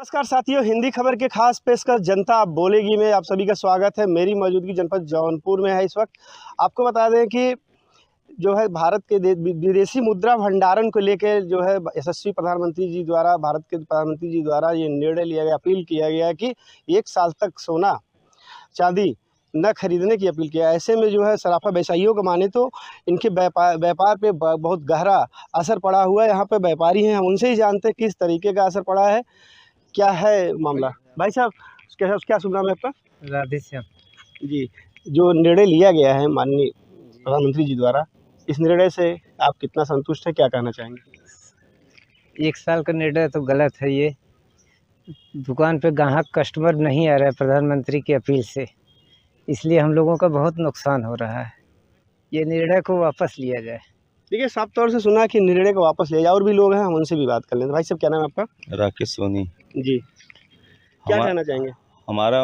नमस्कार साथियों, हिंदी खबर के खास पेशकश जनता आप बोलेगी में आप सभी का स्वागत है। मेरी मौजूदगी जनपद जौनपुर में है इस वक्त। आपको बता दें कि जो है भारत के विदेशी मुद्रा भंडारण को लेकर जो है यशस्वी प्रधानमंत्री जी द्वारा भारत के प्रधानमंत्री जी द्वारा ये निर्णय लिया गया, अपील किया गया है कि 1 साल तक सोना चांदी न खरीदने की अपील किया। ऐसे में जो है सराफा व्यवसायियों को माने तो इनके व्यापार पे बहुत गहरा असर पड़ा हुआ है। यहाँ पे व्यापारी हैं, हम उनसे ही जानते हैं किस तरीके का असर पड़ा है, क्या है मामला। भाई साहब, क्या शुभ नाम है आपका? राधेश्याम जी, जो निर्णय लिया गया है माननीय प्रधानमंत्री जी द्वारा, इस निर्णय से आप कितना संतुष्ट हैं, क्या कहना चाहेंगे? 1 साल का निर्णय तो गलत है। ये दुकान पे ग्राहक कस्टमर नहीं आ रहा है प्रधानमंत्री की अपील से, इसलिए हम लोगों का बहुत नुकसान हो रहा है। ये निर्णय को वापस लिया जाए। देखिए, साफ तौर से सुना कि निर्णय को वापस लिया जाए। और भी लोग हैं, हम उनसे भी बात कर लेते हैं। भाई साहब, क्या नाम है आपका? राकेश सोनी। जी, क्या कहना चाहेंगे? हमारा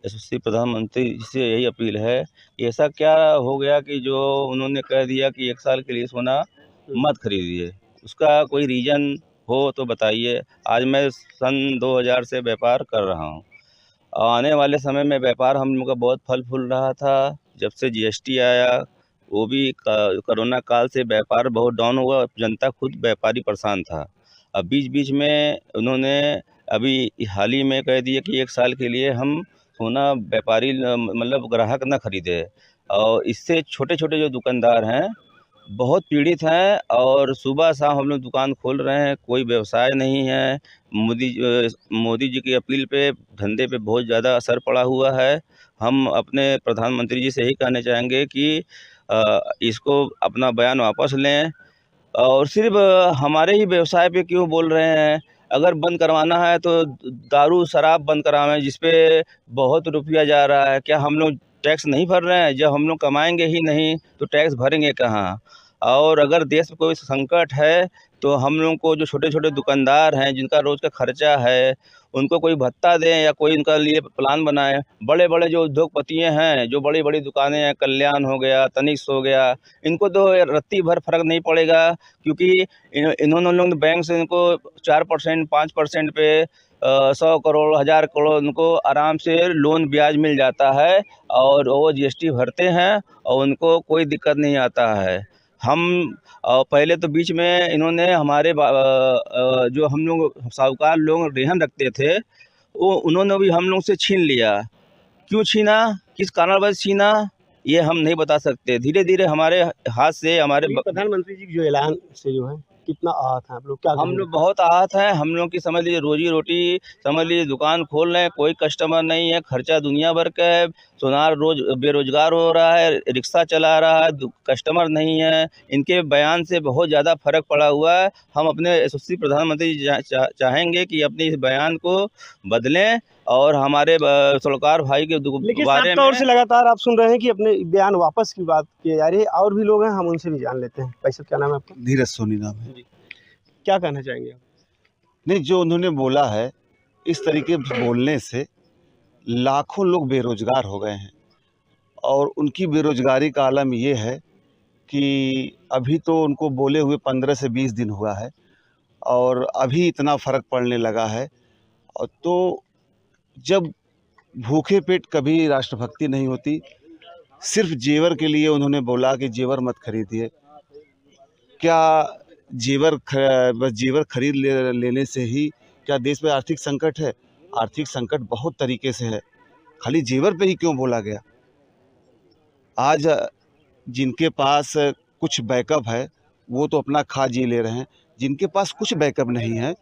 यशस्वी प्रधानमंत्री जी से यही अपील है कि ऐसा क्या हो गया कि जो उन्होंने कह दिया कि 1 साल के लिए सोना मत खरीदिए, उसका कोई रीज़न हो तो बताइए। आज मैं सन 2000 से व्यापार कर रहा हूँ। आने वाले समय में व्यापार हम लोग का बहुत फल फूल रहा था। जब से जीएसटी आया, वो भी कोरोना काल से व्यापार बहुत डाउन हुआ, जनता खुद व्यापारी परेशान था। अब बीच-बीच में उन्होंने अभी हाल ही में कह दिया कि 1 साल के लिए हम सोना व्यापारी मतलब ग्राहक ना खरीदे, और इससे छोटे-छोटे जो दुकानदार हैं, बहुत पीड़ित हैं और सुबह-शाम हम लोग दुकान खोल रहे हैं, कोई व्यवसाय नहीं है। मोदी जी की अपील पे धंधे पे बहुत ज़्यादा असर पड़ा हुआ है। हम अपने प्रधानमंत्री जी से यही कहना चाहेंगे कि इसको अपना बयान वापस लें, और सिर्फ़ हमारे ही व्यवसाय पे क्यों बोल रहे हैं। अगर बंद करवाना है तो दारू, शराब बंद करावें, जिस पे बहुत रुपया जा रहा है। क्या हम लोग टैक्स नहीं भर रहे हैं? जब हम लोग कमाएँगे ही नहीं तो टैक्स भरेंगे कहाँ? और अगर देश में कोई संकट है तो हम लोग को जो छोटे-छोटे दुकानदार हैं, जिनका रोज़ का खर्चा है, उनको कोई भत्ता दें या कोई उनका लिए प्लान बनाएँ। बड़े-बड़े जो उद्योगपति हैं, जो बड़ी-बड़ी दुकानें हैं, कल्याण हो गया, तनिष्क हो गया, इनको तो रत्ती भर फ़र्क नहीं पड़ेगा, क्योंकि इन्होंने लोग बैंक से इनको 4% 5% पे 100 करोड़, 1000 करोड़ उनको आराम से लोन ब्याज मिल जाता है, और वो जीएसटी भरते हैं और उनको कोई दिक्कत नहीं आता है। हम पहले तो बीच में इन्होंने हमारे जो हम लोग साहूकार लोग रेहन रखते थे, वो उन्होंने भी हम लोग से छीन लिया। क्यों छीना, किस कारणवश छीना, ये हम नहीं बता सकते। धीरे-धीरे हमारे हाथ से हमारे प्रधानमंत्री जी के जो ऐलान से जो है कितना आहत हैं आप लोग, क्या हम कहेंगे? लोग बहुत आहत हैं। हम लोग की समझ लीजिए रोजी-रोटी, समझ लीजिए दुकान खोल रहे हैं, कोई कस्टमर नहीं है, खर्चा दुनिया भर का है। सोनार रोज़ बेरोज़गार हो रहा है, रिक्शा चला रहा है, कस्टमर नहीं है। इनके बयान से बहुत ज़्यादा फ़र्क पड़ा हुआ है। हम अपने यशस्वी प्रधानमंत्री जी चाहेंगे कि अपने इस बयान को बदलें और हमारे सरोकार भाई के लेकिन साफ बारे तौर से में। लगातार आप सुन रहे हैं कि अपने बयान वापस की बात की जा रही है। और भी लोग हैं, हम उनसे भी जान लेते हैं। भाई साहब, क्या नाम है आपका? धीरज सोनी नाम है। जी, क्या कहना चाहेंगे आप? नहीं, जो उन्होंने बोला है, इस तरीके बोलने से लाखों लोग बेरोजगार हो गए हैं, और उनकी बेरोजगारी का आलम ये है कि अभी तो उनको बोले हुए 15 से 20 दिन हुआ है, और अभी इतना फ़र्क पड़ने लगा है। और तो जब भूखे पेट कभी राष्ट्रभक्ति नहीं होती। सिर्फ जेवर के लिए उन्होंने बोला कि जेवर मत खरीदिए। क्या बस जेवर खरीद लेने से ही क्या देश में आर्थिक संकट है? आर्थिक संकट बहुत तरीके से है, खाली जेवर पे ही क्यों बोला गया? आज जिनके पास कुछ बैकअप है, वो तो अपना खा जी ले रहे हैं। जिनके पास कुछ बैकअप नहीं है,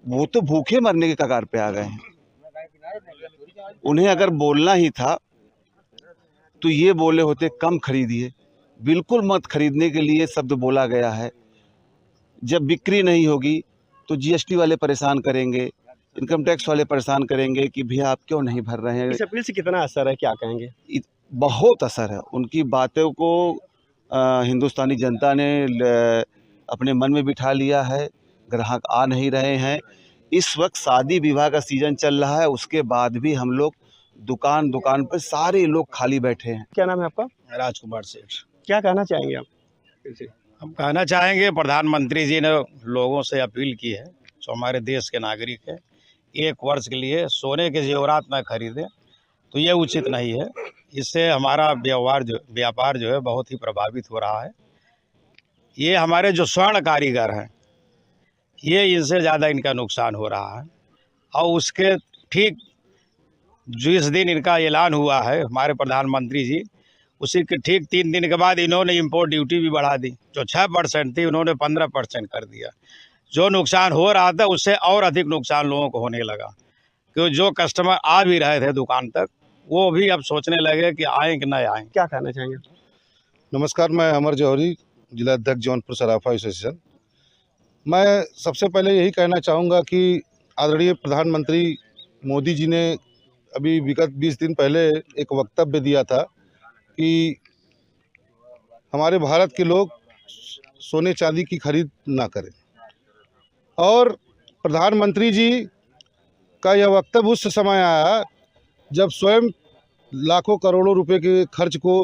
वो तो भूखे मरने के कगार पे आ गए हैं। उन्हें अगर बोलना ही था तो ये बोले होते कम खरीदिए, बिल्कुल मत खरीदने के लिए शब्द बोला गया है। जब बिक्री नहीं होगी तो जीएसटी वाले परेशान करेंगे, इनकम टैक्स वाले परेशान करेंगे कि भैया आप क्यों नहीं भर रहे हैं। इस अपील से कितना असर है, क्या कहेंगे? बहुत असर है उनकी बातों को। हिंदुस्तानी जनता ने अपने मन में बिठा लिया है। ग्राहक आ नहीं रहे हैं। इस वक्त शादी विवाह का सीजन चल रहा है, उसके बाद भी हम लोग दुकान पर सारे लोग खाली बैठे हैं। क्या नाम है आपका? राजकुमार सेठ। क्या कहना चाहेंगे आप इनसे? हम कहना चाहेंगे प्रधानमंत्री जी ने लोगों से अपील की है, जो हमारे देश के नागरिक हैं, एक वर्ष के लिए सोने के जेवरात न खरीदें, तो ये उचित नहीं है। इससे हमारा व्यापार जो है बहुत ही प्रभावित हो रहा है। ये हमारे जो स्वर्ण कारीगर हैं, ये इनसे ज़्यादा इनका नुकसान हो रहा है। और उसके ठीक जिस दिन इनका ऐलान हुआ है हमारे प्रधानमंत्री जी, उसी के ठीक 3 दिन के बाद इन्होंने इंपोर्ट ड्यूटी भी बढ़ा दी। जो 6% थी उन्होंने 15% कर दिया। जो नुकसान हो रहा था उससे और अधिक नुकसान लोगों को होने लगा, क्योंकि जो कस्टमर आ भी रहे थे दुकान तक, वो भी अब सोचने लगे कि आएँ कि नहीं आएँ। क्या कहना चाहेंगे? नमस्कार, मैं अमर जौहरी, जिला अध्यक्ष जौनपुर सराफा एसोसिएशन। मैं सबसे पहले यही कहना चाहूँगा कि आदरणीय प्रधानमंत्री मोदी जी ने अभी विगत 20 दिन पहले एक वक्तव्य दिया था कि हमारे भारत के लोग सोने चांदी की खरीद ना करें, और प्रधानमंत्री जी का यह वक्तव्य उस समय आया जब स्वयं लाखों करोड़ों रुपए के खर्च को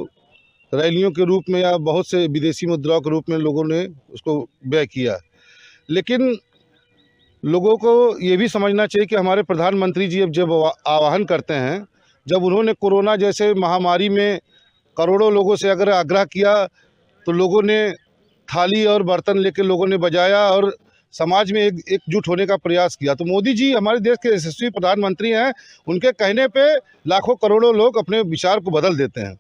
रैलियों के रूप में या बहुत से विदेशी मुद्राओं के रूप में लोगों ने उसको व्यय किया। लेकिन लोगों को ये भी समझना चाहिए कि हमारे प्रधानमंत्री जी अब जब आह्वान करते हैं, जब उन्होंने कोरोना जैसे महामारी में करोड़ों लोगों से अगर आग्रह किया तो लोगों ने थाली और बर्तन लेकर लोगों ने बजाया और समाज में एकजुट होने का प्रयास किया। तो मोदी जी हमारे देश के यशस्वी प्रधानमंत्री हैं, उनके कहने पे लाखों करोड़ों लोग अपने विचार को बदल देते हैं।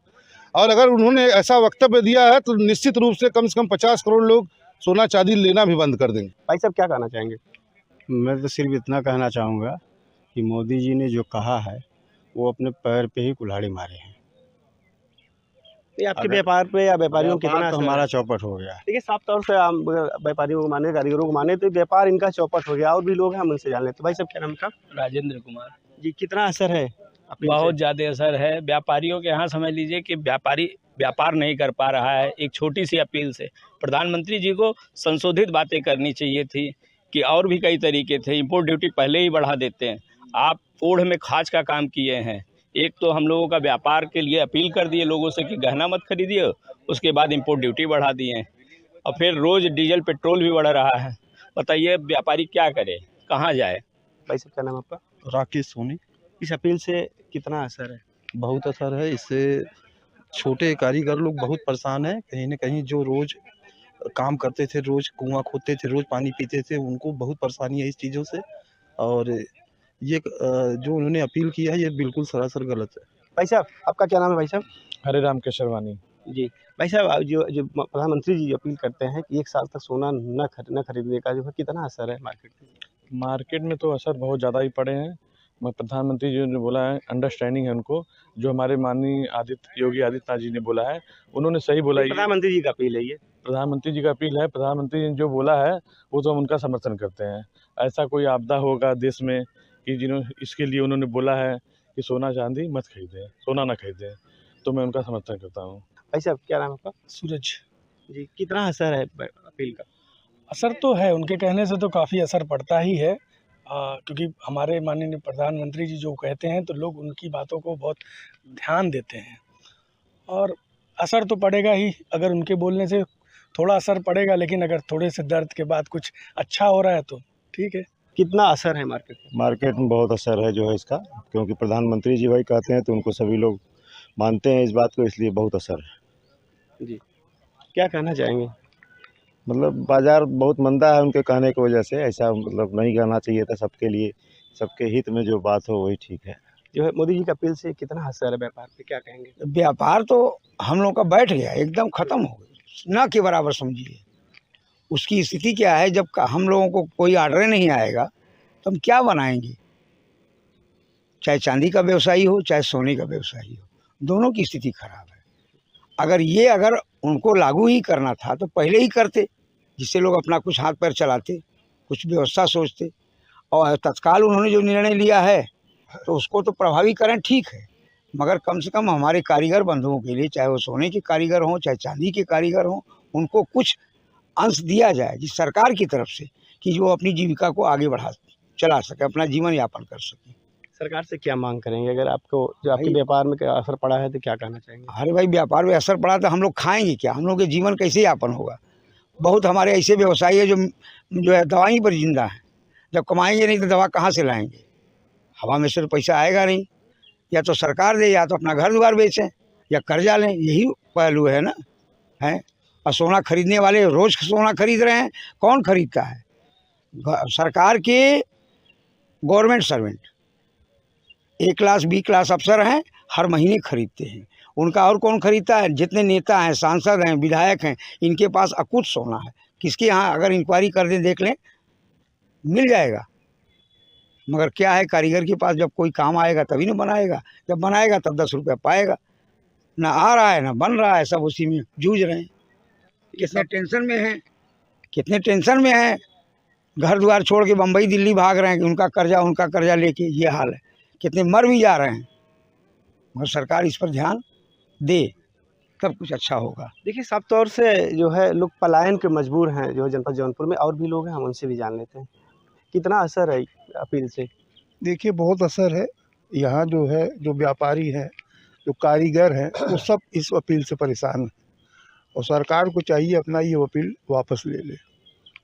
और अगर उन्होंने ऐसा वक्तव्य दिया है तो निश्चित रूप से कम 50 करोड़ लोग सोना चांदी लेना भी बंद कर देंगे। भाई साहब क्या कहना चाहेंगे? मैं तो सिर्फ इतना कहना चाहूँगा कि मोदी जी ने जो कहा है वो अपने पैर पे ही कुल्हाड़ी मारे हैं। ये आपके अगर- व्यापार पे या व्यापारियों को कितना तो असर हमारा है? चौपट हो गया। देखिए, साफ तौर से हम व्यापारियों को माने, कारीगरों को माने तो व्यापार इनका चौपट हो गया। और भी लोग हैं, हम उनसे जान लेते हैं। भाई साहब क्या नाम है आपका? राजेंद्र कुमार। जी, कितना असर है अपने बहुत ज़्यादा असर है व्यापारियों के यहाँ। समझ लीजिए कि व्यापारी व्यापार नहीं कर पा रहा है। एक छोटी सी अपील से प्रधानमंत्री जी को संशोधित बातें करनी चाहिए थी कि और भी कई तरीके थे। इंपोर्ट ड्यूटी पहले ही बढ़ा देते हैं। आप ओढ़ में खाज का काम किए हैं। एक तो हम लोगों का व्यापार के लिए अपील कर दिए लोगों से कि गहना मत खरीदिए, उसके बाद इंपोर्ट ड्यूटी बढ़ा दिए और फिर रोज़ डीजल पेट्रोल भी बढ़ रहा है। बताइए व्यापारी क्या करे, कहाँ जाए? भाई साहब क्या नाम है आपका? राकेश सोनी। इस अपील से कितना असर है? बहुत असर है। इससे छोटे कारीगर लोग बहुत परेशान हैं। कहीं न कहीं जो रोज़ काम करते थे, रोज़ कुआँ खोदते थे, रोज़ पानी पीते थे, उनको बहुत परेशानी है इस चीज़ों से। और ये जो उन्होंने अपील किया है ये बिल्कुल सरासर गलत है। भाई साहब आपका क्या नाम है? भाई साहब हरे राम केशरवानी। जी, भाई साहब जो प्रधानमंत्री जी अपील करते हैं कि 1 साल तक सोना न खरीदने का, जो है कितना असर है मार्केट में? मार्केट में तो असर बहुत ज़्यादा ही पड़े हैं। प्रधानमंत्री जी ने बोला है, अंडरस्टैंडिंग है उनको, जो हमारे माननीय योगी आदित्यनाथ जी ने बोला है, उन्होंने सही बोला। ये प्रधानमंत्री जी का अपील है। ये प्रधानमंत्री जी का अपील है। प्रधानमंत्री जी ने जो बोला है वो तो हम उनका समर्थन करते हैं। ऐसा कोई आपदा होगा देश में कि जिन्होंने इसके लिए उन्होंने बोला है कि सोना चांदी मत खरीदें, सोना ना खरीदें, तो मैं उनका समर्थन करता हूँ। भाई साहब क्या नाम है आपका? सूरज। जी, कितना असर है अपील का? असर तो है, उनके कहने से तो काफ़ी असर पड़ता ही है। क्योंकि हमारे माननीय प्रधानमंत्री जी जो कहते हैं तो लोग उनकी बातों को बहुत ध्यान देते हैं और असर तो पड़ेगा ही। अगर उनके बोलने से थोड़ा असर पड़ेगा, लेकिन अगर थोड़े से दर्द के बाद कुछ अच्छा हो रहा है तो ठीक है। कितना असर है मार्केट में? मार्केट में बहुत असर है जो है इसका, क्योंकि प्रधानमंत्री जी वही कहते हैं तो उनको सभी लोग मानते हैं इस बात को, इसलिए बहुत असर है। जी, क्या कहना चाहेंगे? मतलब बाज़ार बहुत मंदा है उनके कहने की वजह से। ऐसा मतलब नहीं कहना चाहिए था। सबके लिए, सबके हित में जो बात हो वही ठीक है। जो है मोदी जी की अपील से कितना असर है व्यापार पे, क्या कहेंगे? व्यापार तो हम लोग का बैठ गया, एकदम ख़त्म हो गया, ना के बराबर समझिए। उसकी स्थिति क्या है, जब हम लोगों को कोई ऑर्डर नहीं आएगा तो हम क्या बनाएंगे? चाहे चांदी का व्यवसायी हो, चाहे सोने का व्यवसायी हो, दोनों की स्थिति खराब है। अगर उनको लागू ही करना था तो पहले ही करते, जिससे लोग अपना कुछ हाथ पैर चलाते, कुछ व्यवस्था सोचते। और तत्काल उन्होंने जो निर्णय लिया है तो उसको तो प्रभावी करें, ठीक है, मगर कम से कम हमारे कारीगर बंधुओं के लिए, चाहे वो सोने के कारीगर हों चाहे चांदी के कारीगर हों, उनको कुछ अंश दिया जाए जिस सरकार की तरफ से, कि वो अपनी जीविका को आगे चला सके, अपना जीवन यापन कर सके। सरकार से क्या मांग करेंगे? अगर आपको जो आपके व्यापार में क्या असर पड़ा है तो क्या कहना चाहेंगे? अरे भाई, व्यापार में असर पड़ा तो हम लोग खाएंगे क्या? हम लोग के जीवन कैसे यापन होगा? बहुत हमारे ऐसे व्यवसायी है जो है दवाई पर जिंदा है। जब कमाएंगे नहीं तो दवा कहाँ से लाएंगे? हवा में से तो पैसा आएगा नहीं, या तो सरकार दे या तो अपना घर द्वार बेचें या कर्जा लें, यही पहलू है ना, है। और सोना खरीदने वाले रोज़ सोना खरीद रहे हैं, कौन खरीदता है? सरकार के government servant A class B class अफसर हैं, हर महीने खरीदते हैं। उनका और कौन खरीदता है? जितने नेता हैं, सांसद हैं, विधायक हैं, इनके पास अकुत सोना है। किसके यहाँ अगर इंक्वायरी कर दें, देख लें, मिल जाएगा। मगर क्या है, कारीगर के पास जब कोई काम आएगा तभी ना बनाएगा, जब बनाएगा तब 10 रुपये पाएगा। ना आ रहा है ना बन रहा है, सब उसी में जूझ रहे हैं। कितने टेंशन में हैं, कितने टेंशन में हैं, घर द्वार छोड़ के बम्बई दिल्ली भाग रहे हैं कि उनका कर्जा लेके, ये हाल है। कितने मर भी जा रहे हैं, मगर सरकार इस पर ध्यान दे तब कुछ अच्छा होगा। देखिए, साफ तौर से जो है लोग पलायन के मजबूर हैं जो है जनपद जौनपुर में, और भी लोग हैं, हम उनसे भी जान लेते हैं कितना असर है अपील से। देखिए, बहुत असर है। यहाँ जो है, जो व्यापारी हैं, जो कारीगर हैं, वो सब इस अपील से परेशान हैं और सरकार को चाहिए अपना ये अपील वापस ले ले,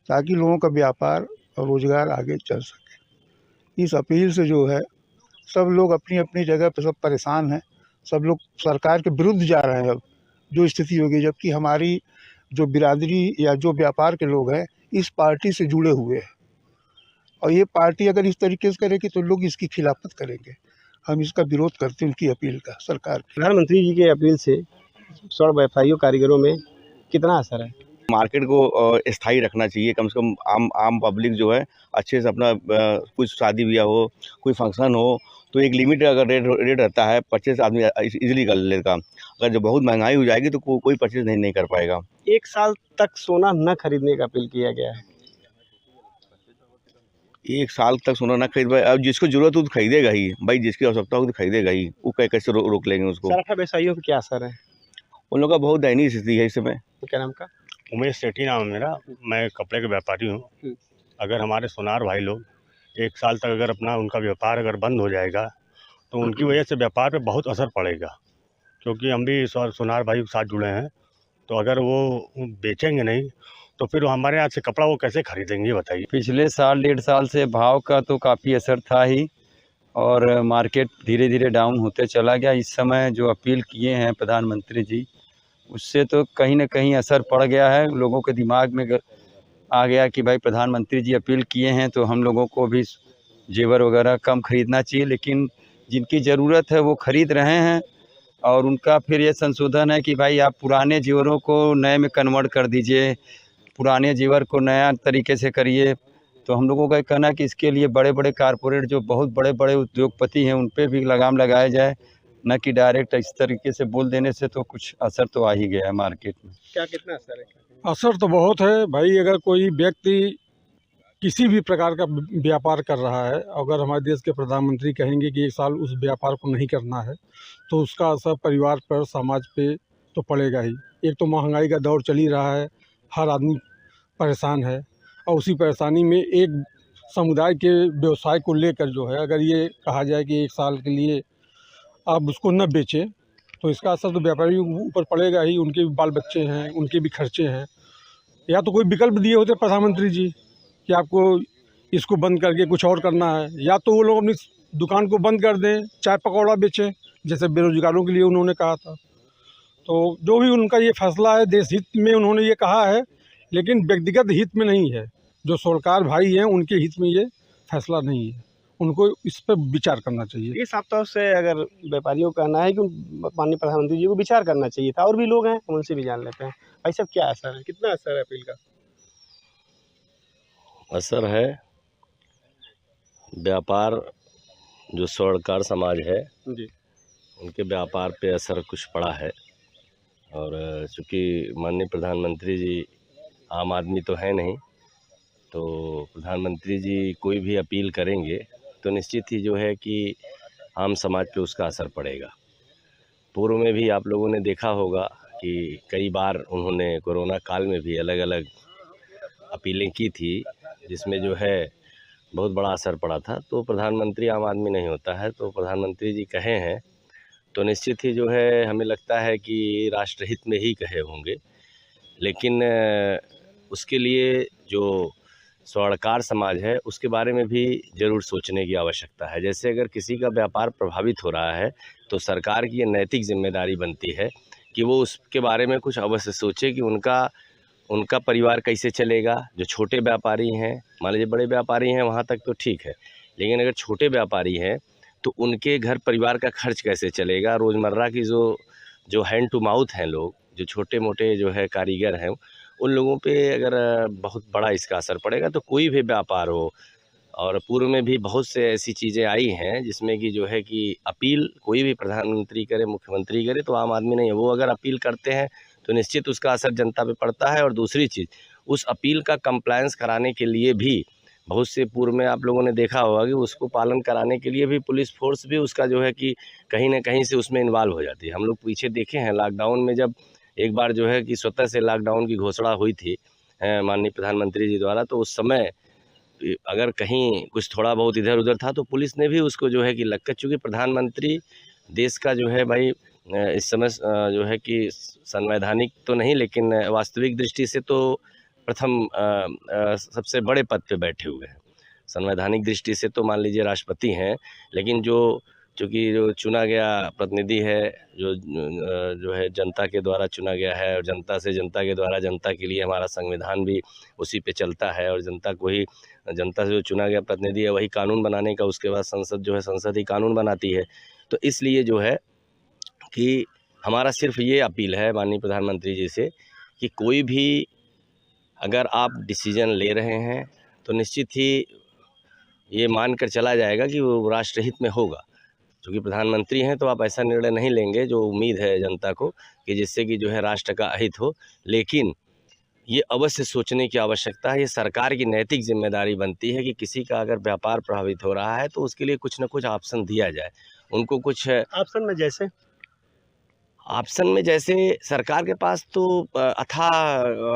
ताकि लोगों का व्यापार और रोजगार आगे चल सके। इस अपील से जो है सब लोग अपनी अपनी जगह पर सब परेशान हैं, सब लोग सरकार के विरुद्ध जा रहे हैं। अब जो स्थिति होगी, जबकि हमारी जो बिरादरी या जो व्यापार के लोग हैं इस पार्टी से जुड़े हुए हैं, और ये पार्टी अगर इस तरीके से करेगी तो लोग इसकी खिलाफत करेंगे। हम इसका विरोध करते हैं, उनकी अपील का, सरकार की। प्रधानमंत्री जी के अपील से स्वर्ण व्यवसायियों कारीगरों में कितना असर है? मार्केट को स्थायी रखना चाहिए, कम से कम आम पब्लिक जो है अच्छे से अपना कुछ शादी ब्याह हो, कोई फंक्शन हो, तो एक लिमिट अगर रेट रहता है, परचेज आदमी इजीली कर लेगा। अगर जब बहुत महंगाई हो जाएगी तो कोई परचेज नहीं कर पाएगा। 1 साल तक सोना न खरीदने का अपील किया गया है। 1 साल तक सोना ना खरीद पाए, अब जिसको जरूरत हो तो खरीदेगा ही भाई, जिसकी आवश्यकता हो तो खरीदेगा ही, वो कैसे रोक लेंगे उसको। सराफा व्यवसायियों पर क्या असर है? उन लोगों का बहुत दयनीय स्थिति है इस समय। क्या नाम का? उमेश सेठी नाम है मेरा, मैं कपड़े के व्यापारी हूँ। अगर हमारे सोनार भाई लोग 1 साल तक अगर अपना उनका व्यापार अगर बंद हो जाएगा तो उनकी वजह से व्यापार पे बहुत असर पड़ेगा, क्योंकि हम भी सोनार भाई के साथ जुड़े हैं। तो अगर वो बेचेंगे नहीं तो फिर हमारे यहाँ से कपड़ा वो कैसे खरीदेंगे, बताइए। पिछले साल 1.5 साल से भाव का तो काफ़ी असर था ही, और मार्केट धीरे धीरे डाउन होते चला गया। इस समय जो अपील किए हैं प्रधानमंत्री जी, उससे तो कहीं ना कहीं असर पड़ गया है। लोगों के दिमाग में आ गया कि भाई प्रधानमंत्री जी अपील किए हैं तो हम लोगों को भी जेवर वगैरह कम खरीदना चाहिए, लेकिन जिनकी ज़रूरत है वो खरीद रहे हैं। और उनका फिर ये संशोधन है कि भाई आप पुराने जेवरों को नए में कन्वर्ट कर दीजिए, पुराने जेवर को नया तरीके से करिए। तो हम लोगों का कहना है कि इसके लिए बड़े बड़े कारपोरेट जो बहुत बड़े बड़े उद्योगपति हैं उन पे भी लगाम लगाया जाए, न कि डायरेक्ट इस तरीके से बोल देने से तो कुछ असर तो आ ही गया है मार्केट में। क्या कितना असर है? असर तो बहुत है भाई। अगर कोई व्यक्ति किसी भी प्रकार का व्यापार कर रहा है, अगर हमारे देश के प्रधानमंत्री कहेंगे कि 1 साल उस व्यापार को नहीं करना है, तो उसका असर परिवार पर, समाज पे तो पड़ेगा ही। एक तो महंगाई का दौर चल ही रहा है, हर आदमी परेशान है, और उसी परेशानी में एक समुदाय के व्यवसाय को लेकर जो है, अगर ये कहा जाए कि 1 साल के लिए आप उसको न बेचें, तो इसका असर तो व्यापारियों के ऊपर पड़ेगा ही। उनके भी बाल बच्चे हैं, उनके भी खर्चे हैं। या तो कोई विकल्प दिए होते प्रधानमंत्री जी कि आपको इसको बंद करके कुछ और करना है, या तो वो लोग अपनी दुकान को बंद कर दें, चाय पकौड़ा बेचें, जैसे बेरोजगारों के लिए उन्होंने कहा था। तो जो भी उनका ये फैसला है, देश हित में उन्होंने ये कहा है, लेकिन व्यक्तिगत हित में नहीं है। जो सरकार भाई हैं उनके हित में ये फैसला नहीं है, उनको इस पर विचार करना चाहिए। ये साफ तौर से अगर व्यापारियों का कहना है कि माननीय प्रधानमंत्री जी को विचार करना चाहिए था, और भी लोग हैं, हम उनसे भी जान लेते हैं। भाई साहब, क्या असर है, कितना असर है अपील का? असर है, व्यापार जो स्वर्णकार समाज है जी, उनके व्यापार पे असर कुछ पड़ा है। और चूँकि माननीय प्रधानमंत्री जी आम आदमी तो है नहीं, तो प्रधानमंत्री जी कोई भी अपील करेंगे तो निश्चित ही जो है कि आम समाज पे उसका असर पड़ेगा। पूर्व में भी आप लोगों ने देखा होगा कि कई बार उन्होंने कोरोना काल में भी अलग अलग अपीलें की थी, जिसमें जो है बहुत बड़ा असर पड़ा था। तो प्रधानमंत्री आम आदमी नहीं होता है, तो प्रधानमंत्री जी कहे हैं तो निश्चित ही जो है हमें लगता है कि राष्ट्रहित में ही कहे होंगे। लेकिन उसके लिए जो स्वर्णकार समाज है उसके बारे में भी ज़रूर सोचने की आवश्यकता है। जैसे अगर किसी का व्यापार प्रभावित हो रहा है तो सरकार की ये नैतिक जिम्मेदारी बनती है कि वो उसके बारे में कुछ अवश्य सोचे कि उनका परिवार कैसे चलेगा। जो छोटे व्यापारी हैं, मान लीजिए बड़े व्यापारी हैं वहाँ तक तो ठीक है, लेकिन अगर छोटे व्यापारी हैं तो उनके घर परिवार का खर्च कैसे चलेगा। रोज़मर्रा की जो हैंड टू माउथ हैं लोग, जो छोटे मोटे जो है कारीगर हैं, उन लोगों पे अगर बहुत बड़ा इसका असर पड़ेगा तो कोई भी व्यापार हो। और पूर्व में भी बहुत से ऐसी चीज़ें आई हैं जिसमें कि जो है कि अपील कोई भी प्रधानमंत्री करे, मुख्यमंत्री करे, तो आम आदमी नहीं है, वो अगर अपील करते हैं तो निश्चित उसका असर जनता पे पड़ता है। और दूसरी चीज़, उस अपील का कंप्लायंस कराने के लिए भी बहुत से पूर्व में आप लोगों ने देखा होगा कि उसको पालन कराने के लिए भी पुलिस फोर्स भी उसका जो है कि कहीं ना कहीं से उसमें इन्वॉल्व हो जाती है। हम लोग पीछे देखे हैं लॉकडाउन में, जब एक बार जो है कि स्वतः से लॉकडाउन की घोषणा हुई थी माननीय प्रधानमंत्री जी द्वारा, तो उस समय अगर कहीं कुछ थोड़ा बहुत इधर उधर था तो पुलिस ने भी उसको जो है कि लगकर, चूँकि प्रधानमंत्री देश का जो है भाई इस समय जो है कि संवैधानिक तो नहीं लेकिन वास्तविक दृष्टि से तो प्रथम सबसे बड़े पद पे बैठे हुए हैं। संवैधानिक दृष्टि से तो मान लीजिए राष्ट्रपति हैं, लेकिन चूँकि जो चुना गया प्रतिनिधि है, जो है जनता के द्वारा चुना गया है, और जनता से जनता के द्वारा जनता के लिए हमारा संविधान भी उसी पे चलता है, और जनता से जो चुना गया प्रतिनिधि है वही कानून बनाने का, उसके बाद संसद जो है संसद ही कानून बनाती है। तो इसलिए जो है कि हमारा सिर्फ ये अपील है माननीय प्रधानमंत्री जी से कि कोई भी अगर आप डिसीजन ले रहे हैं तो निश्चित ही ये मानकर चला जाएगा कि वो राष्ट्रहित में होगा। क्योंकि प्रधानमंत्री हैं तो आप ऐसा निर्णय नहीं लेंगे जो उम्मीद है जनता को कि जिससे कि जो है राष्ट्र का अहित हो। लेकिन ये अवश्य सोचने की आवश्यकता है, ये सरकार की नैतिक जिम्मेदारी बनती है कि किसी का अगर व्यापार प्रभावित हो रहा है तो उसके लिए कुछ न कुछ ऑप्शन दिया जाए। उनको कुछ ऑप्शन में जैसे सरकार के पास तो अथाह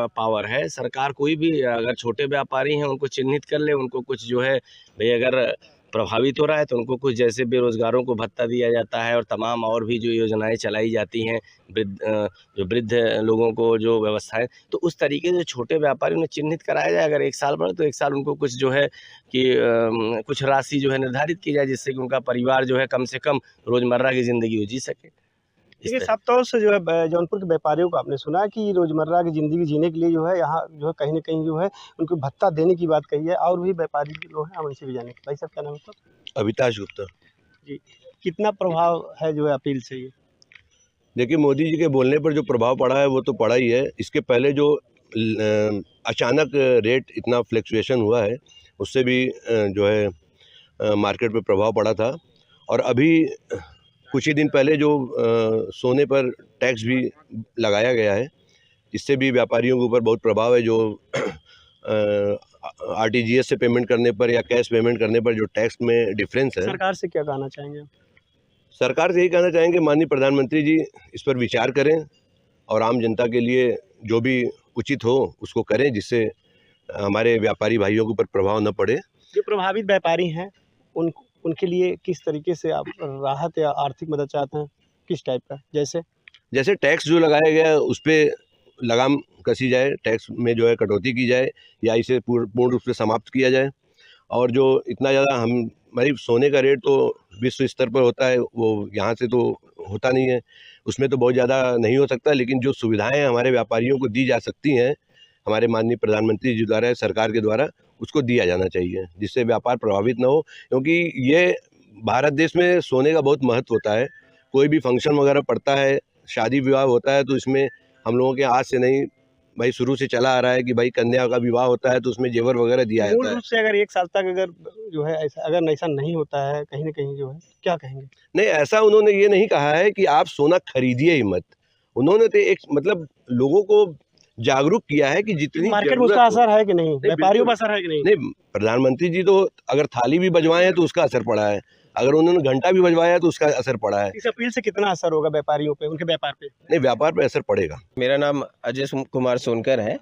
पावर है। सरकार कोई भी अगर छोटे व्यापारी हैं उनको चिन्हित कर ले, उनको कुछ जो है भाई अगर प्रभावित हो रहा है तो उनको कुछ जैसे बेरोजगारों को भत्ता दिया जाता है और तमाम और भी जो योजनाएं चलाई जाती हैं जो वृद्ध लोगों को जो व्यवस्थाएं, तो उस तरीके से छोटे व्यापारी उन्हें चिन्हित कराया जाए। अगर 1 साल बढ़े तो 1 साल उनको कुछ जो है कि कुछ राशि जो है निर्धारित की जाए जिससे कि उनका परिवार जो है कम से कम रोज़मर्रा की ज़िंदगी वो जी सके। देखिए, साफ तौर से जो है जौनपुर के व्यापारियों को आपने सुना कि रोज़मर्रा की ज़िंदगी जीने के लिए जो है यहाँ जो है कहीं न कहीं जो है उनको भत्ता देने की बात कही है। और भी व्यापारी लोग हैं, हम उनसे भी जानेंगे। भाई साहब, क्या नाम है आपका? अविताश गुप्ता। जी, कितना प्रभाव है जो है अपील से ये? देखिए, मोदी जी के बोलने पर जो प्रभाव पड़ा है वो तो पड़ा ही है। इसके पहले जो अचानक रेट इतना फ्लक्चुएशन हुआ है उससे भी जो है मार्केट पे प्रभाव पड़ा था। और अभी कुछ ही दिन पहले जो सोने पर टैक्स भी लगाया गया है, इससे भी व्यापारियों के ऊपर बहुत प्रभाव है। जो आरटीजीएस से पेमेंट करने पर या कैश पेमेंट करने पर जो टैक्स में डिफरेंस है, सरकार से क्या कहना चाहेंगे? सरकार से यही कहना चाहेंगे माननीय प्रधानमंत्री जी इस पर विचार करें और आम जनता के लिए जो भी उचित हो उसको करें, जिससे हमारे व्यापारी भाइयों के ऊपर प्रभाव न पड़े। जो प्रभावित व्यापारी हैं उनके लिए किस तरीके से आप राहत या आर्थिक मदद चाहते हैं? किस टाइप का? जैसे टैक्स जो लगाया गया है उस पर लगाम कसी जाए, टैक्स में जो है कटौती की जाए या इसे पूर्ण रूप से समाप्त किया जाए। और जो इतना ज़्यादा हमारी सोने का रेट तो विश्व स्तर पर होता है, वो यहाँ से तो होता नहीं है, उसमें तो बहुत ज़्यादा नहीं हो सकता। लेकिन जो सुविधाएं हमारे व्यापारियों को दी जा सकती हैं हमारे माननीय प्रधानमंत्री जी द्वारा, सरकार के द्वारा, उसको दिया जाना चाहिए जिससे व्यापार प्रभावित न हो। क्योंकि ये भारत देश में सोने का बहुत महत्व होता है। कोई भी फंक्शन वगैरह पड़ता है, शादी विवाह होता है, तो इसमें हम लोगों के आज से नहीं भाई शुरू से चला आ रहा है कि भाई कन्या का विवाह होता है तो उसमें जेवर वगैरह दिया जाता है। मूल रूप से अगर 1 साल तक अगर जो है ऐसा नहीं होता है कहीं न कहीं जो है, क्या कहेंगे? नहीं, ऐसा उन्होंने ये नहीं कहा है कि आप सोना खरीदिए ही मत। उन्होंने तो एक मतलब लोगों को जागरूक किया है कि जितनी मार्केट में उसका असर है कि नहीं, व्यापारियों पर असर है कि नहीं? नहीं, प्रधानमंत्री जी तो अगर थाली भी बजवाए हैं तो उसका असर पड़ा है, अगर उन्होंने घंटा भी बजवाया है तो उसका असर पड़ा है। इस अपील से कितना असर होगा व्यापारियों पे, उनके व्यापार पे? नहीं, व्यापार पे असर पड़ेगा। मेरा नाम अजय कुमार सोनकर है।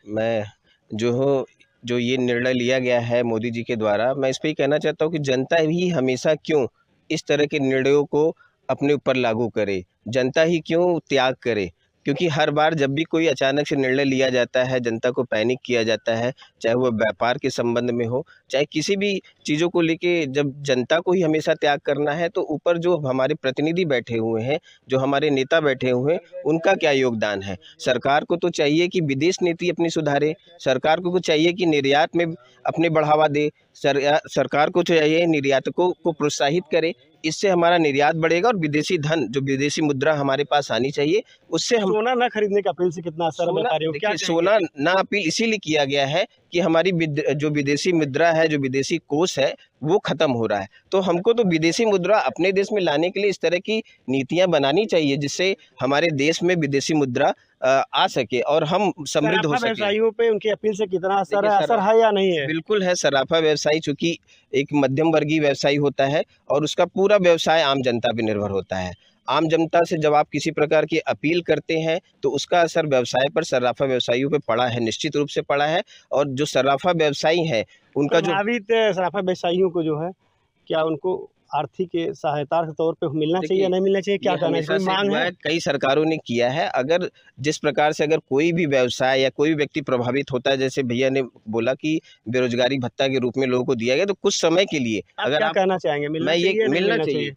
मैं जो ये निर्णय लिया गया है मोदी जी के द्वारा, मैं इस पर ही कहना चाहता हूँ कि जनता भी हमेशा क्यों इस तरह के निर्णयों को अपने ऊपर लागू करे, जनता ही क्यों त्याग करे। क्योंकि हर बार जब भी कोई अचानक से निर्णय लिया जाता है, जनता को पैनिक किया जाता है, चाहे वो व्यापार के संबंध में हो, चाहे किसी भी चीज़ों को लेके, जब जनता को ही हमेशा त्याग करना है तो ऊपर जो हमारे प्रतिनिधि बैठे हुए हैं, जो हमारे नेता बैठे हुए हैं, उनका क्या योगदान है। सरकार को तो चाहिए कि विदेश नीति अपनी सुधारे, सरकार को चाहिए कि निर्यात में अपने बढ़ावा दे, सरकार को चाहिए निर्यातकों को प्रोत्साहित करे, इससे हमारा निर्यात बढ़ेगा और विदेशी धन, जो विदेशी मुद्रा हमारे पास आनी चाहिए, उससे हम सोना न खरीदने का अपील से कितना असर है व्यापारियों को? क्या देखिए, सोना ना अपील इसीलिए किया गया है कि हमारी जो विदेशी मुद्रा है, जो विदेशी कोष है, वो खत्म हो रहा है। तो हमको तो विदेशी मुद्रा अपने देश में लाने के लिए इस तरह की नीतियां बनानी चाहिए जिससे हमारे देश में विदेशी मुद्रा आ सके और हम समृद्ध हो सके। व्यवसायियों पे उनकी अपील से कितना असर है? असर है या नहीं है? बिल्कुल है। सराफा व्यवसायी चूंकि एक मध्यम वर्गीय व्यवसायी होता है और उसका पूरा व्यवसाय आम जनता पे निर्भर होता है। आम जनता से जब आप किसी प्रकार की अपील करते हैं तो उसका असर व्यवसाय पर, सराफा व्यवसायियों पे पड़ा है, निश्चित रूप से पड़ा है। और जो सराफा व्यवसायी है उनका जो प्रभावित सराफा व्यवसायियों को जो है, क्या उनको आर्थिक सहायता के तौर पे मिलना चाहिए या नहीं मिलना चाहिए? क्या कहना है? मांग है? कई सरकारों ने किया है। अगर जिस प्रकार से अगर कोई भी व्यवसाय या कोई भी व्यक्ति प्रभावित होता है, जैसे भैया ने बोला कि बेरोजगारी भत्ता के रूप में लोगों को दिया गया, तो कुछ समय के लिए अगर क्या आप कहना चाहेंगे? मैं ये मिलना चाहिए।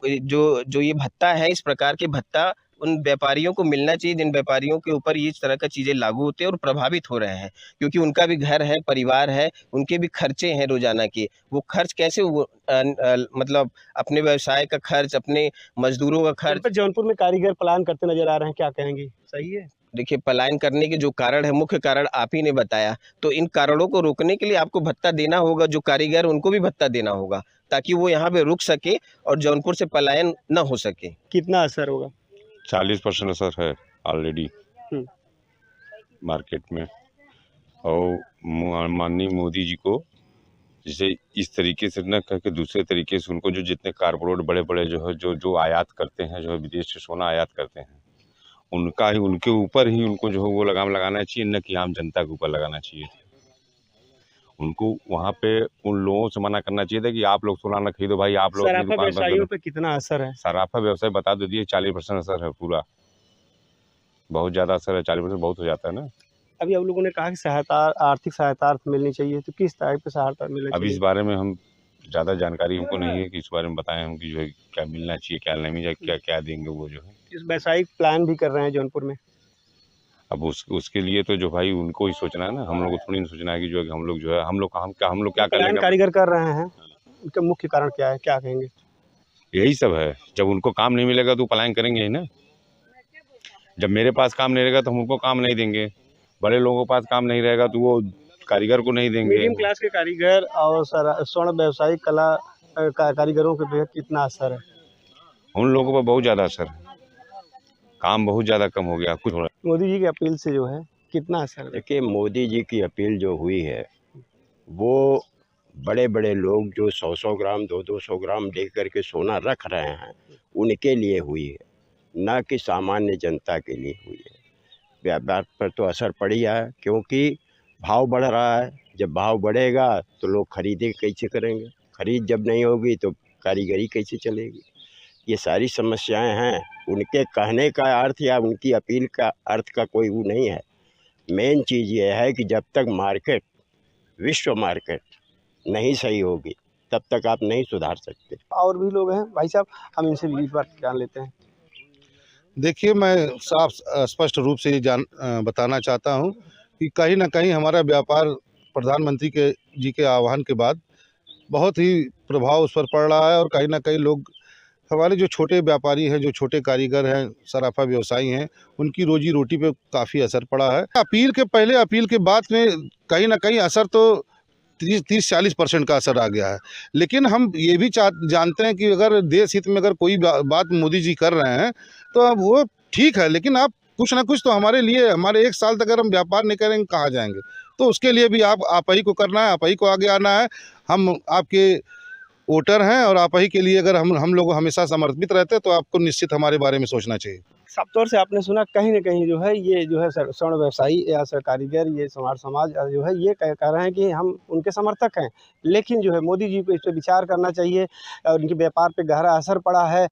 जो ये भत्ता है, इस प्रकार के भत्ता उन व्यापारियों को मिलना चाहिए जिन व्यापारियों के ऊपर ये इस तरह का चीज़ें लागू होते हैं और प्रभावित हो रहे हैं, क्योंकि उनका भी घर है, परिवार है, उनके भी खर्चे हैं रोजाना के। वो खर्च कैसे मतलब अपने व्यवसाय का खर्च, अपने मजदूरों का खर्च। जौनपुर में कारीगर पलायन करते नजर आ रहे हैं, क्या कहेंगे? सही है? देखिए, पलायन करने के जो कारण है, मुख्य कारण आप ही ने बताया, तो इन कारणों को रोकने के लिए आपको भत्ता देना होगा। जो कारीगर उनको भी भत्ता देना होगा ताकि वो यहाँ पे रुक सके और जौनपुर से पलायन न हो सके। कितना असर होगा? 40% असर है ऑलरेडी मार्केट में। और माननीय मोदी जी को जिसे इस तरीके से न करके दूसरे तरीके से उनको जो जितने कारपोरेट बड़े बड़े जो है जो आयात करते हैं, जो है विदेश से सोना आयात करते हैं, उनके ऊपर ही उनको जो है वो लगाम लगाना चाहिए, न कि आम जनता के ऊपर लगाना चाहिए। उनको वहाँ पे उन लोगों से मना करना चाहिए था कि आप लोग सोना न खरीदो भाई, आप लोग सराफा व्यवसायियों पे कितना असर है? सराफा व्यवसाय बता दो दिए 40% असर है पूरा। बहुत ज़्यादा असर है, 40% बहुत हो जाता है ना। अभी आप लोगों ने कहा कि सहायता, आर्थिक सहायता मिलनी चाहिए, तो किस टाइप की सहायता मिलनी चाहिए? अभी इस बारे में हम ज़्यादा जानकारी हमको नहीं है कि इस बारे में बताएं हम कि जो है क्या मिलना चाहिए, क्या नहीं चाहिए, क्या क्या देंगे वो जो है। इस व्यवसायिक प्लान भी कर रहे हैं जौनपुर में। अब उसके लिए तो जो भाई उनको ही सोचना है ना, हम लोग को थोड़ी नहीं सोचना है कि जो है हम लोग जो है हम लोग क्या कर लेंगे। कारीगर कर रहे हैं, उनका मुख्य कारण क्या है, क्या कहेंगे? यही सब है। जब उनको काम नहीं मिलेगा तो पलायन करेंगे ही ना। जब मेरे पास काम नहीं रहेगा तो हम उनको काम नहीं देंगे, बड़े लोगों के पास काम नहीं रहेगा तो वो कारीगर को नहीं देंगे। मीडियम क्लास के कारीगर और स्वर्ण व्यवसायिक कला कारीगरों के बेहद कितना असर है? उन लोगों पर बहुत ज़्यादा असर है, काम बहुत ज़्यादा कम हो गया। कुछ मोदी जी की अपील से जो है कितना असर है? देखिए, मोदी जी की अपील जो हुई है वो बड़े बड़े लोग जो 100-100 ग्राम 200-200 ग्राम दे करके सोना रख रहे हैं उनके लिए हुई है, ना कि सामान्य जनता के लिए हुई है। व्यापार पर तो असर पड़ ही है क्योंकि भाव बढ़ रहा है। जब भाव बढ़ेगा तो लोग खरीदे कैसे करेंगे, खरीद जब नहीं होगी तो कारीगरी कैसे चलेगी। ये सारी समस्याएं हैं। उनके कहने का अर्थ या उनकी अपील का अर्थ का कोई वो नहीं है। मेन चीज़ ये है कि जब तक मार्केट, विश्व मार्केट नहीं सही होगी तब तक आप नहीं सुधार सकते। और भी लोग हैं भाई साहब, हम इनसे भी इस बार जान लेते हैं। देखिए, मैं साफ स्पष्ट रूप से ये बताना चाहता हूँ कि कहीं ना कहीं हमारा व्यापार प्रधानमंत्री जी के आह्वान के बाद बहुत ही प्रभाव उस पर पड़ रहा है। और कहीं ना कहीं लोग, हमारे जो छोटे व्यापारी हैं, जो छोटे कारीगर हैं, सराफा व्यवसायी हैं, उनकी रोजी रोटी पे काफ़ी असर पड़ा है। अपील के पहले, अपील के बाद में कहीं ना कहीं असर तो 30-40% का असर आ गया है। लेकिन हम ये भी जानते हैं कि अगर देश हित में अगर कोई बात मोदी जी कर रहे हैं तो अब वो ठीक है, लेकिन आप कुछ ना कुछ तो हमारे लिए, हमारे 1 साल तक अगर हम व्यापार नहीं करेंगे कहाँ जाएंगे। तो उसके लिए भी आप ही को करना है, आप ही को आगे आना है। हम आपके वोटर हैं और आप ही के लिए अगर हम लोग हमेशा समर्पित रहते हैं तो आपको निश्चित हमारे बारे में सोचना चाहिए। साफ तौर से आपने सुना, कहीं ना कहीं जो है ये जो है स्वर्ण व्यवसायी या कारीगर, ये समाज जो है ये कह रहे हैं कि हम उनके समर्थक हैं, लेकिन जो है मोदी जी को इस पर विचार करना चाहिए और उनके व्यापार पे गहरा असर पड़ा है।